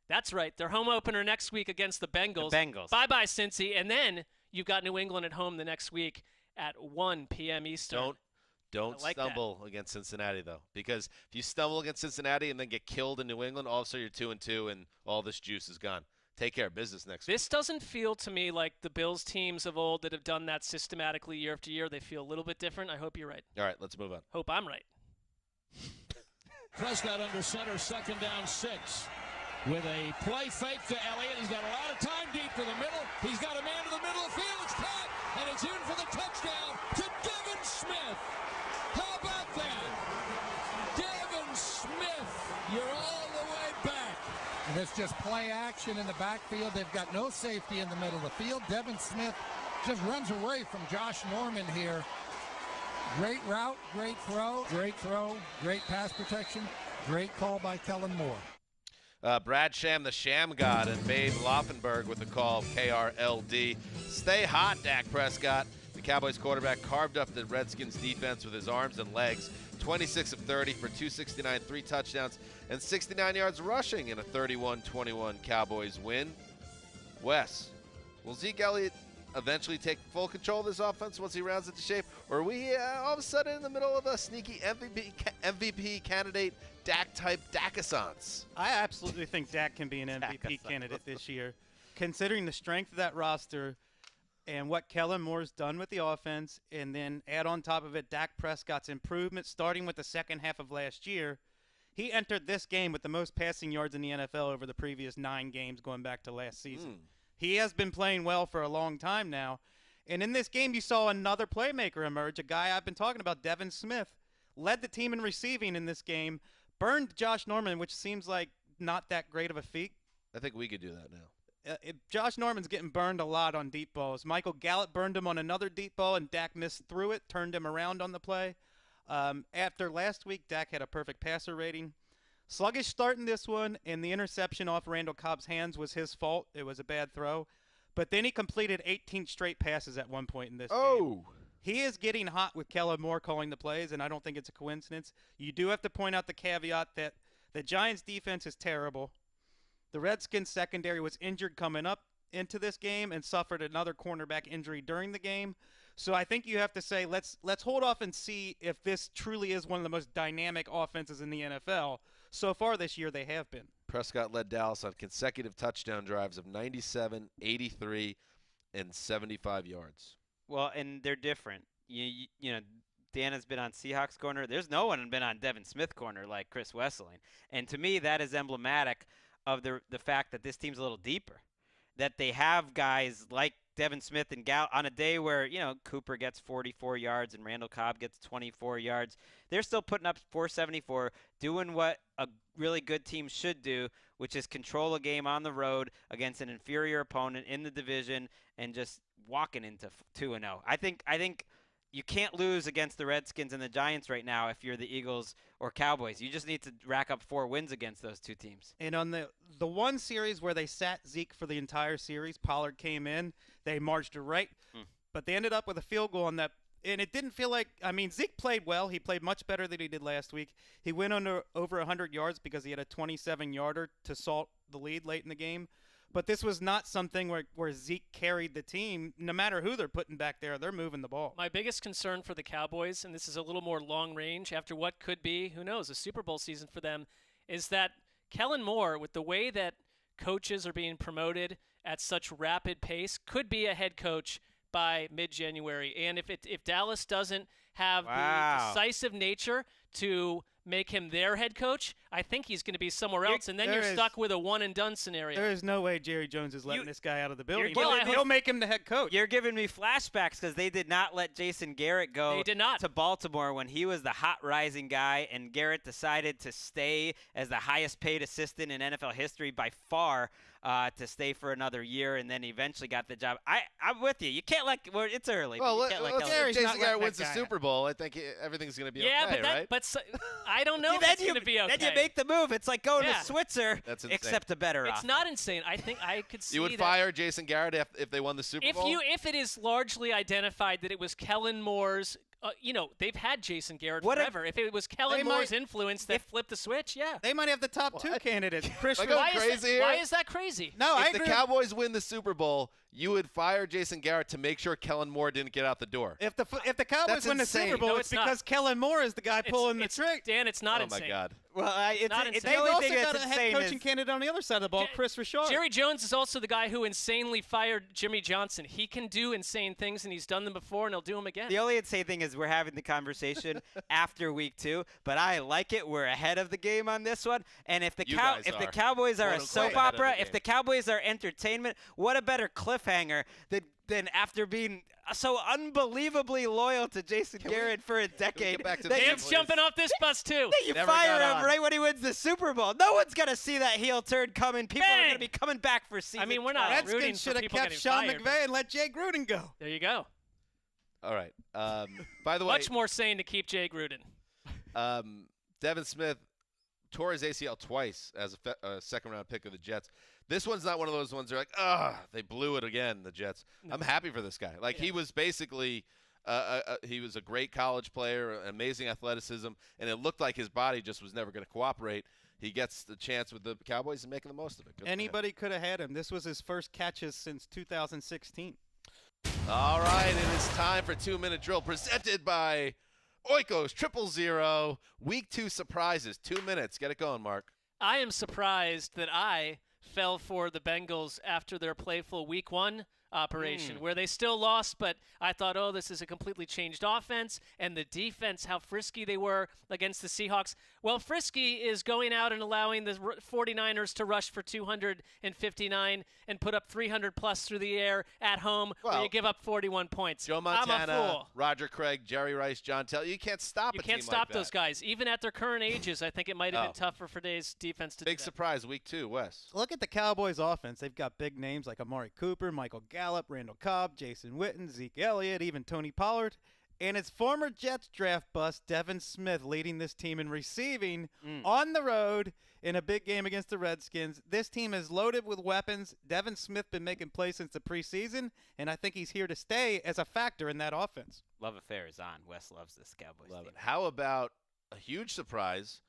Speaker 4: That's right, their home opener next week against the Bengals. Bye-bye, Cincy. And then you've got New England at home the next week at 1 p.m. Eastern.
Speaker 2: Don't stumble against Cincinnati, though, because if you stumble against Cincinnati and then get killed in New England, all of a sudden you're 2-2 and all this juice is gone. take care of business next week.
Speaker 4: This doesn't feel to me like the Bills teams of old that have done that systematically year after year. They feel a little bit different. I hope you're right.
Speaker 2: All right, let's move on.
Speaker 4: Hope I'm right.
Speaker 12: Prescott under center, 2nd down 6. With a play fake to Elliott. He's got a lot of time deep to the middle. He's got a man to the middle of the field. It's caught, and it's in for the touchdown to Devin Smith. How about that? Devin Smith, you're all the way back.
Speaker 13: And it's just play action in the backfield. They've got no safety in the middle of the field. Devin Smith just runs away from Josh Norman here. Great route, great throw, great pass protection, great call by Kellen Moore.
Speaker 2: Brad Sham, the Sham God, and Babe Laufenberg with the call, KRLD. Stay hot, Dak Prescott. The Cowboys quarterback carved up the Redskins defense with his arms and legs. 26 of 30 for 269, 3 touchdowns, and 69 yards rushing in a 31-21 Cowboys win. Wes, will Zeke Elliott eventually take full control of this offense once he rounds into shape? Or are we all of a sudden in the middle of a sneaky MVP candidate Dak-type Dak-assance?
Speaker 5: I absolutely think Dak can be an MVP candidate this year. Considering the strength of that roster and what Kellen Moore's done with the offense, and then add on top of it Dak Prescott's improvement starting with the second half of last year, he entered this game with the most passing yards in the NFL over the previous 9 games going back to last season. He has been playing well for a long time now. And in this game, you saw another playmaker emerge, a guy I've been talking about, Devin Smith. Led the team in receiving in this game, burned Josh Norman, which seems like not that great of a feat.
Speaker 2: I think we could do that now.
Speaker 5: Josh Norman's getting burned a lot on deep balls. Michael Gallup burned him on another deep ball, and Dak missed through it, turned him around on the play. After last week, Dak had a perfect passer rating. Sluggish start in this one, and the interception off Randall Cobb's hands was his fault. It was a bad throw. But then he completed 18 straight passes at one point in this game. He is getting hot with Kellen Moore calling the plays, and I don't think it's a coincidence. You do have to point out the caveat that the Giants' defense is terrible. The Redskins' secondary was injured coming up into this game and suffered another cornerback injury during the game. So I think you have to say let's hold off and see if this truly is one of the most dynamic offenses in the NFL. So far this year, they have been.
Speaker 2: Prescott led Dallas on consecutive touchdown drives of 97, 83, and 75 yards.
Speaker 3: Well, and they're different. You know, Dan has been on Seahawks corner. There's no one been on Devin Smith corner like Chris Wesseling. And to me, that is emblematic of the fact that this team's a little deeper, that they have guys like Devin Smith and Gallup on a day where, you know, Cooper gets 44 yards and Randall Cobb gets 24 yards. They're still putting up 474, doing what a really good team should do, which is control a game on the road against an inferior opponent in the division and just walking into 2-0. I think you can't lose against the Redskins and the Giants right now if you're the Eagles or Cowboys. You just need to rack up 4 wins against those two teams.
Speaker 5: And on the one series where they sat Zeke for the entire series, Pollard came in, they marched right, but they ended up with a field goal on that. And it didn't feel like, I mean, Zeke played well. He played much better than he did last week. He went over 100 yards because he had a 27-yarder to salt the lead late in the game. But this was not something where Zeke carried the team. No matter who they're putting back there, they're moving the ball.
Speaker 4: My biggest concern for the Cowboys, and this is a little more long range after what could be, who knows, a Super Bowl season for them, is that Kellen Moore, with the way that coaches are being promoted at such rapid pace, could be a head coach by mid-January. And if Dallas doesn't have the decisive nature to make him their head coach, I think he's going to be somewhere else, and then you're stuck with a one-and-done scenario.
Speaker 5: There is no way Jerry Jones is letting this guy out of the building.
Speaker 3: He'll
Speaker 5: make him the head coach.
Speaker 3: You're giving me flashbacks because they did not let Jason Garrett go to Baltimore when he was the hot rising guy, and Garrett decided to stay as the highest-paid assistant in NFL history by far, to stay for another year, and then eventually got the job. I'm with you. You can't it's early.
Speaker 2: Well, Jason Garrett wins the Super Bowl. I think everything's going to be okay, right?
Speaker 4: But I don't know if it's going to be okay.
Speaker 3: Then you make the move. It's like going to Switzer, except a better
Speaker 4: It's not insane. I think I could see
Speaker 2: You would fire Jason Garrett if they won the Super Bowl?
Speaker 4: If it is largely identified that it was Kellen Moore's they've had Jason Garrett forever. If it was Kellen Moore's influence that flipped the switch,
Speaker 5: they might have the top 2 candidates.
Speaker 4: Why is that crazy?
Speaker 5: No,
Speaker 2: if the Cowboys win the Super Bowl, you would fire Jason Garrett to make sure Kellen Moore didn't get out the door.
Speaker 5: If the Cowboys win the Super Bowl, it's because Kellen Moore is the guy pulling the trick.
Speaker 4: Dan, it's not
Speaker 2: insane. Oh my God!
Speaker 3: Well,
Speaker 4: Not insane.
Speaker 3: the
Speaker 5: They've
Speaker 3: only
Speaker 5: also
Speaker 3: thing
Speaker 5: got
Speaker 3: that's
Speaker 5: a head
Speaker 3: insane
Speaker 5: coaching
Speaker 3: is
Speaker 5: candidate on the other side of the ball, Chris Richard.
Speaker 4: Jerry Jones is also the guy who insanely fired Jimmy Johnson. He can do insane things, and he's done them before, and he'll do them again.
Speaker 3: the only insane thing is we're having the conversation after week 2, but I like it. We're ahead of the game on this one. And if the the Cowboys are a soap opera, if the Cowboys are entertainment, what a better cliffhanger than after being so unbelievably loyal to Jason Garrett for a decade.
Speaker 4: Dan's jumping off this bus, too.
Speaker 3: That you fire him right when he wins the Super Bowl. No one's going to see that heel turn coming. People are going to be coming back for season.
Speaker 4: I mean, we're not rooting
Speaker 5: Redskins should
Speaker 4: for
Speaker 5: have
Speaker 4: people
Speaker 5: kept
Speaker 4: getting
Speaker 5: Sean
Speaker 4: fired,
Speaker 5: McVay and let Jay Gruden go.
Speaker 4: There you go.
Speaker 2: All right. By the way,
Speaker 4: much more sane to keep Jay Gruden.
Speaker 2: Devin Smith tore his ACL twice as a second-round pick of the Jets. This one's not one of those ones where they blew it again, the Jets. No. I'm happy for this guy. He was basically he was a great college player, amazing athleticism, and it looked like his body just was never going to cooperate. He gets the chance with the Cowboys and making the most of it.
Speaker 5: Anybody could have had him. This was his first catches since 2016.
Speaker 2: All right, it is time for 2-Minute Drill presented by Oikos 000. Week 2 surprises. 2 minutes. Get it going, Mark.
Speaker 4: I am surprised that I fell for the Bengals after their playful Week 1 operation where they still lost, but I thought, this is a completely changed offense, and the defense, how frisky they were against the Seahawks. Well, frisky is going out and allowing the 49ers to rush for 259 and put up 300-plus through the air at home where you give up 41 points.
Speaker 2: Joe Montana,
Speaker 4: I'm a fool.
Speaker 2: Roger Craig, Jerry Rice, John Tell. You can't stop
Speaker 4: You can't stop those guys. Even at their current ages, I think it might have been tougher for today's defense to do that.
Speaker 2: Big surprise, Week 2, Wes.
Speaker 5: Look at the Cowboys offense. They've got big names like Amari Cooper, Michael Gallup, Randall Cobb, Jason Witten, Zeke Elliott, even Tony Pollard. And it's former Jets draft bust Devin Smith leading this team in receiving on the road in a big game against the Redskins. This team is loaded with weapons. Devin Smith been making plays since the preseason, and I think he's here to stay as a factor in that offense.
Speaker 3: Love affair is on. Wes loves this Cowboys team.
Speaker 2: How about a huge surprise?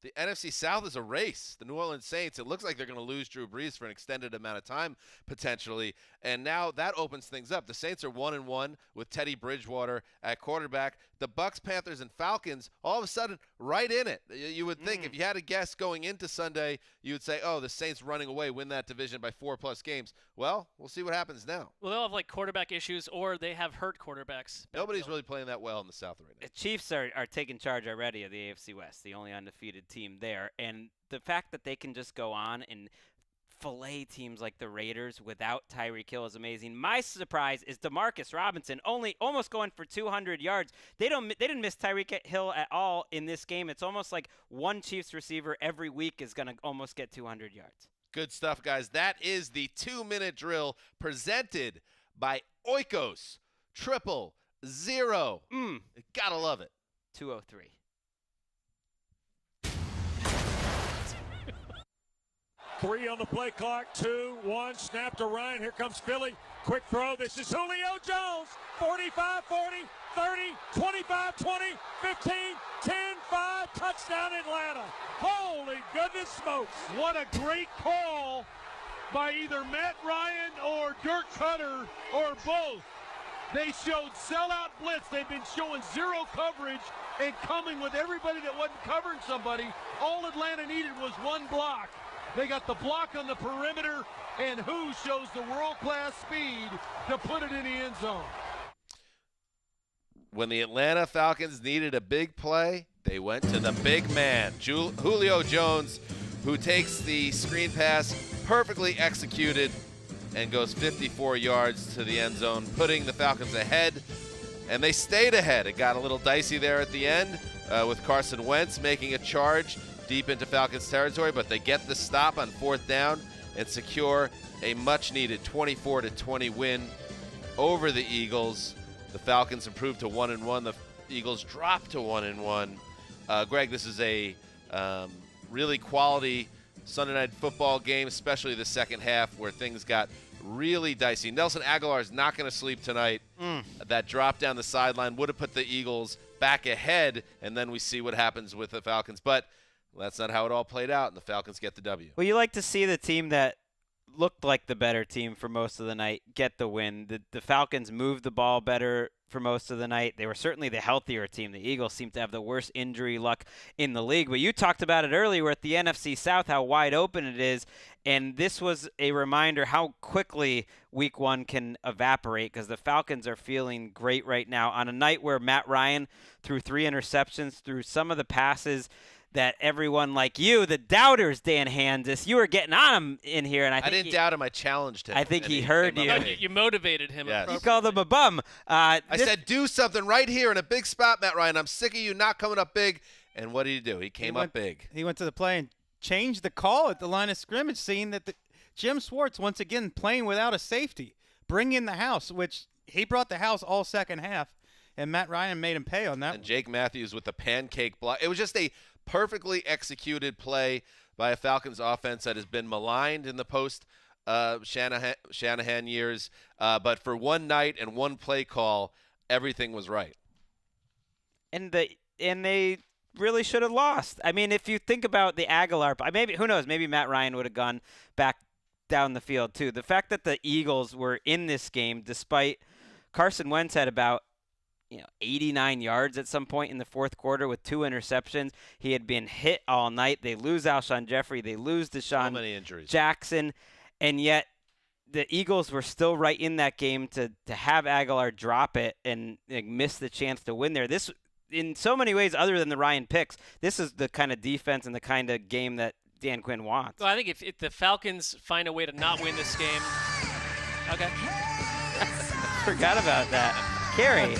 Speaker 2: The NFC South is a race. The New Orleans Saints, it looks like they're going to lose Drew Brees for an extended amount of time, potentially. And now that opens things up. The Saints are 1-1 with Teddy Bridgewater at quarterback. The Bucs, Panthers, and Falcons, all of a sudden, right in it. You would think, if you had a guess going into Sunday, you would say, the Saints running away, win that division by 4+ games. Well, we'll see what happens now.
Speaker 4: Well, they'll have, quarterback issues, or they have hurt quarterbacks.
Speaker 2: Nobody's really playing that well in the South right now.
Speaker 3: The Chiefs are taking charge already of the AFC West, the only undefeated team there. And the fact that they can just go on and fillet teams like the Raiders without Tyreek Hill is amazing. My surprise is DeMarcus Robinson almost going for 200 yards. They didn't miss Tyreek Hill at all in this game. It's almost like one Chiefs receiver every week is going to almost get 200 yards.
Speaker 2: Good stuff, guys. That is the 2-Minute Drill presented by Oikos 000. Gotta love it.
Speaker 3: 203.
Speaker 6: Three on the play clock, 2-1, snap to Ryan. Here comes Philly. Quick throw. This is Julio Jones. 45, 40, 30, 25, 20, 15, 10, 5. Touchdown Atlanta. Holy goodness smokes.
Speaker 7: What a great call by either Matt Ryan or Dirk Cutter or both. They showed sellout blitz. They've been showing zero coverage and coming with everybody that wasn't covering somebody. All Atlanta needed was one block. They got the block on the perimeter, and who shows the world-class speed to put it in the end zone.
Speaker 2: When the Atlanta Falcons needed a big play, they went to the big man, Julio Jones, who takes the screen pass, perfectly executed, and goes 54 yards to the end zone, putting the Falcons ahead. And they stayed ahead. It got a little dicey there at the end with Carson Wentz making a charge deep into Falcons territory, but they get the stop on 4th down and secure a much-needed 24-20 win over the Eagles. The Falcons improved to 1-1. The Eagles dropped to 1-1. Greg, this is a really quality Sunday night football game, especially the second half where things got really dicey. Nelson Aguilar is not going to sleep tonight. That drop down the sideline would have put the Eagles back ahead, and then we see what happens with the Falcons. But that's not how it all played out, and the Falcons get the W.
Speaker 3: Well, you like to see the team that looked like the better team for most of the night get the win. The Falcons moved the ball better for most of the night. They were certainly the healthier team. The Eagles seem to have the worst injury luck in the league. But you talked about it earlier at the NFC South, how wide open it is. And this was a reminder how quickly Week 1 can evaporate, because the Falcons are feeling great right now on a night where Matt Ryan threw 3 interceptions, threw some of the passes that everyone like you, the doubters, Dan Hansis, you were getting on him in here. And I
Speaker 2: didn't doubt him. I challenged him.
Speaker 3: I think he heard you.
Speaker 4: You motivated him.
Speaker 2: Yes.
Speaker 3: You called him a bum.
Speaker 2: I said, do something right here in a big spot, Matt Ryan. I'm sick of you not coming up big. And what did he do? He came up big.
Speaker 5: He went to the play and changed the call at the line of scrimmage, seeing that Jim Schwartz, once again, playing without a safety. Bring in the house, which he brought the house all second half. And Matt Ryan made him pay on that.
Speaker 2: And Jake Matthews with the pancake block. It was just a perfectly executed play by a Falcons offense that has been maligned in the post Shanahan years. But for one night and one play call, everything was right.
Speaker 3: And they really should have lost. I mean, if you think about the Aguilar, maybe, who knows, maybe Matt Ryan would have gone back down the field too. The fact that the Eagles were in this game, despite Carson Wentz had about 89 yards at some point in the fourth quarter with 2 interceptions. He had been hit all night. They lose Alshon Jeffrey. They lose Deshaun Jackson. And yet the Eagles were still right in that game to have Aguilar drop it and miss the chance to win there. This, in so many ways, other than the Ryan picks, this is the kind of defense and the kind of game that Dan Quinn wants.
Speaker 4: Well, I think if the Falcons find a way to not win this game. Okay.
Speaker 3: Forgot about that. Carrie.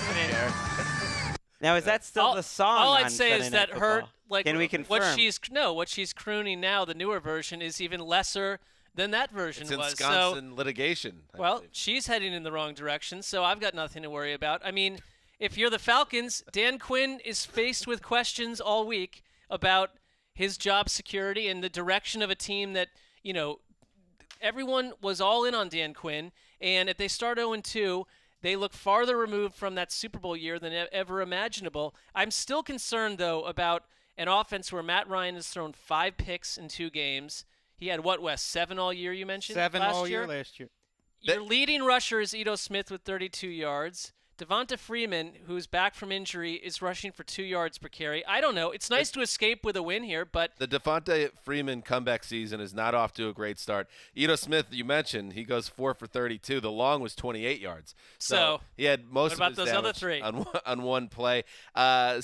Speaker 3: Now, is that still the song?
Speaker 4: All I'd
Speaker 3: on
Speaker 4: say
Speaker 3: Sunday
Speaker 4: is
Speaker 3: Night
Speaker 4: that
Speaker 3: Football? Can we confirm?
Speaker 4: What she's crooning now, the newer version, is even lesser than that version
Speaker 2: it's
Speaker 4: was.
Speaker 2: Wisconsin litigation.
Speaker 4: Well, she's heading in the wrong direction, so I've got nothing to worry about. I mean, if you're the Falcons, Dan Quinn is faced with questions all week about his job security and the direction of a team that, everyone was all in on Dan Quinn, and if they start 0-2, they look farther removed from that Super Bowl year than ever imaginable. I'm still concerned, though, about an offense where Matt Ryan has thrown 5 picks in 2 games. He had, Wes, 7 all year, you mentioned?
Speaker 5: 7 all year last year.
Speaker 4: Your leading rusher is Ito Smith with 32 yards. Devonta Freeman, who's back from injury, is rushing for 2 yards per carry. I don't know. It's nice to escape with a win here, but
Speaker 2: the Devonta Freeman comeback season is not off to a great start. Ito Smith, you mentioned, he goes 4 for 32. The long was 28 yards. So he had most
Speaker 4: what
Speaker 2: of
Speaker 4: about
Speaker 2: his
Speaker 4: those other
Speaker 2: damage
Speaker 4: 3
Speaker 2: on one play. I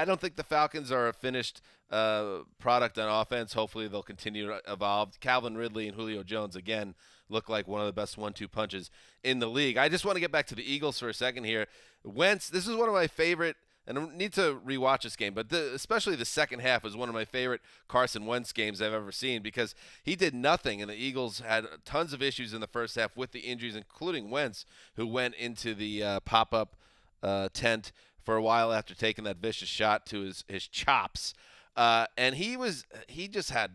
Speaker 2: don't think the Falcons are a finished product on offense. Hopefully they'll continue to evolve. Calvin Ridley and Julio Jones, again, look like one of the best 1-2 punches in the league. I just want to get back to the Eagles for a second here. Wentz, this is one of my favorite, and I need to rewatch this game, but especially the second half is one of my favorite Carson Wentz games I've ever seen, because he did nothing, and the Eagles had tons of issues in the first half with the injuries, including Wentz, who went into the pop-up tent for a while after taking that vicious shot to his chops. And he just had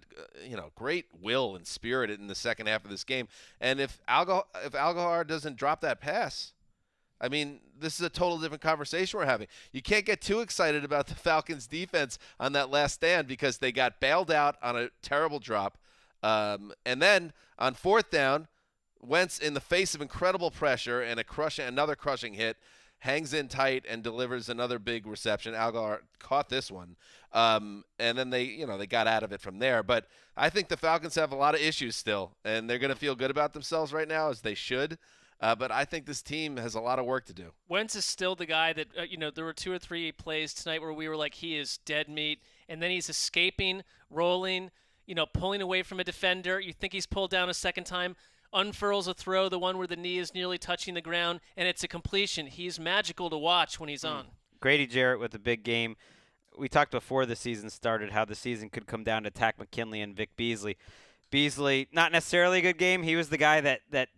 Speaker 2: great will and spirit in the second half of this game. And if Aguilar doesn't drop that pass, I mean, this is a total different conversation we're having. You can't get too excited about the Falcons' defense on that last stand, because they got bailed out on a terrible drop. And then on 4th down, Wentz, in the face of incredible pressure and another crushing hit, hangs in tight and delivers another big reception. Aguilar caught this one. And then they got out of it from there. But I think the Falcons have a lot of issues still, and they're going to feel good about themselves right now, as they should. But I think this team has a lot of work to do.
Speaker 4: Wentz is still the guy that, there were 2 or 3 plays tonight where we were like, he is dead meat. And then he's escaping, rolling, pulling away from a defender. You think he's pulled down a second time, unfurls a throw, the one where the knee is nearly touching the ground, and it's a completion. He's magical to watch when he's on.
Speaker 3: Grady Jarrett with a big game. We talked before the season started how the season could come down to Takk McKinley and Vic Beasley. Beasley, not necessarily a good game. He was the guy that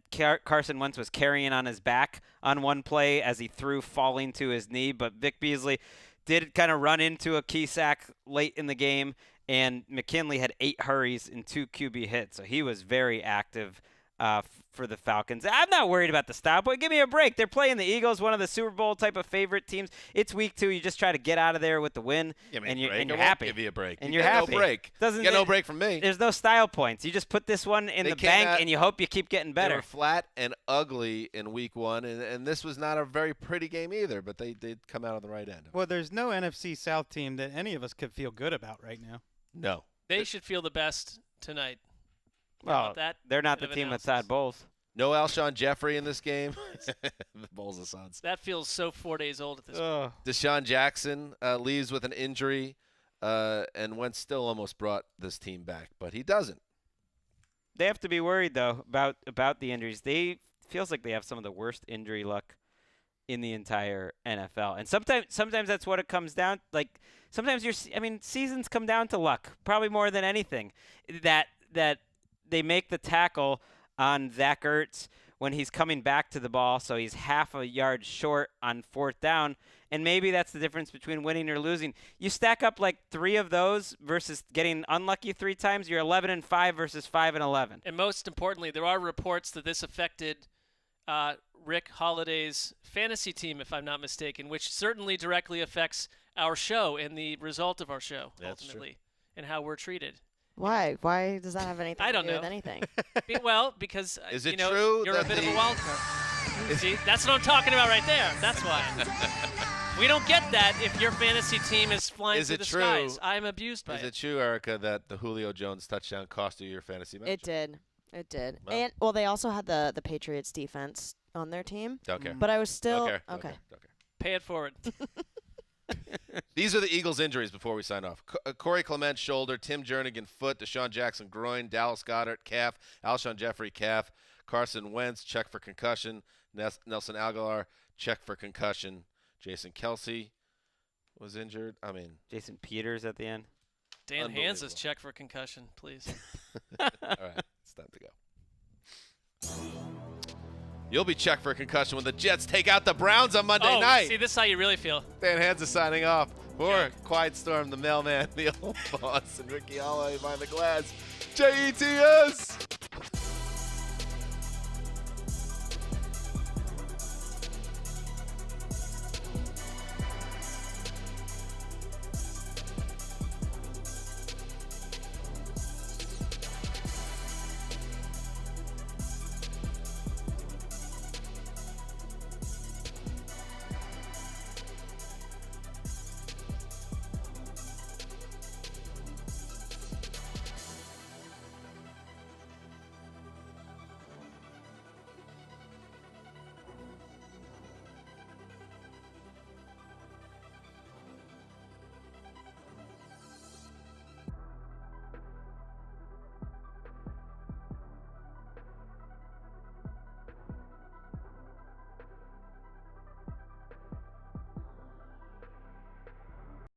Speaker 3: Carson Wentz was carrying on his back on one play as he threw, falling to his knee. But Vic Beasley did kind of run into a key sack late in the game, and McKinley had 8 hurries and 2 QB hits. So he was very active for the Falcons. I'm not worried about the style point. Give me a break. They're playing the Eagles, one of the Super Bowl type of favorite teams. It's week 2. You just try to get out of there with the win, and you're happy.
Speaker 2: Give you a break.
Speaker 3: And
Speaker 2: you're
Speaker 3: happy.
Speaker 2: No break.
Speaker 3: Doesn't
Speaker 2: get no break from me.
Speaker 3: There's no style points. You just put this one in the bank, and you hope you keep getting better.
Speaker 2: They were flat and ugly in week 1, and this was not a very pretty game either, but they did come out on the right end.
Speaker 5: Well, there's no NFC South team that any of us could feel good about right now.
Speaker 2: No.
Speaker 4: They should feel the best tonight.
Speaker 3: Well, they're not the team that's had bowls.
Speaker 2: No Alshon Jeffrey in this game. The Bowls of Suns.
Speaker 4: That feels so 4 days old at this point.
Speaker 2: Deshaun Jackson leaves with an injury, and Wentz still almost brought this team back, but he doesn't.
Speaker 3: They have to be worried, though, about the injuries. Feels like they have some of the worst injury luck in the entire NFL. And sometimes that's what it comes down. Like sometimes seasons come down to luck, probably more than anything. That they make the tackle on Zach Ertz when he's coming back to the ball, so he's half a yard short on 4th down, and maybe that's the difference between winning or losing. You stack up like 3 of those versus getting unlucky 3 times, you're 11-5 versus 5-11.
Speaker 4: And most importantly, there are reports that this affected Rick Holiday's fantasy team, if I'm not mistaken, which certainly directly affects our show and the result of our show, ultimately, and how we're treated.
Speaker 14: Why? Why does that have anything
Speaker 4: I don't
Speaker 14: to do
Speaker 4: know.
Speaker 14: with anything?
Speaker 4: Well, because
Speaker 2: Is it
Speaker 4: true you're a
Speaker 2: that
Speaker 4: bit of a wild card. See, that's what I'm talking about right there. That's why. We don't get that if your fantasy team is flying through the skies. I'm abused by it.
Speaker 2: Is it true, Erica, that the Julio Jones touchdown cost you your fantasy match?
Speaker 14: It did. It did.
Speaker 2: Well.
Speaker 14: And they also had the Patriots defense on their team.
Speaker 2: Don't care.
Speaker 14: But I was still
Speaker 2: Don't care.
Speaker 4: Pay it forward.
Speaker 2: These are the Eagles' injuries before we sign off. Corey Clement, shoulder. Tim Jernigan, foot. Deshaun Jackson, groin. Dallas Goedert, calf. Alshon Jeffrey, calf. Carson Wentz, check for concussion. Nelson Aguilar, check for concussion. Jason Kelsey was injured.
Speaker 3: Jason Peters at the end.
Speaker 4: Dan Hanses, check for concussion, please.
Speaker 2: All right, it's time to go. You'll be checked for a concussion when the Jets take out the Browns on Monday night.
Speaker 4: See, this is how you really feel.
Speaker 2: Dan Hanses signing off. For Quiet Storm, the mailman, the old boss, and Ricky Holloway behind the glass. JETS!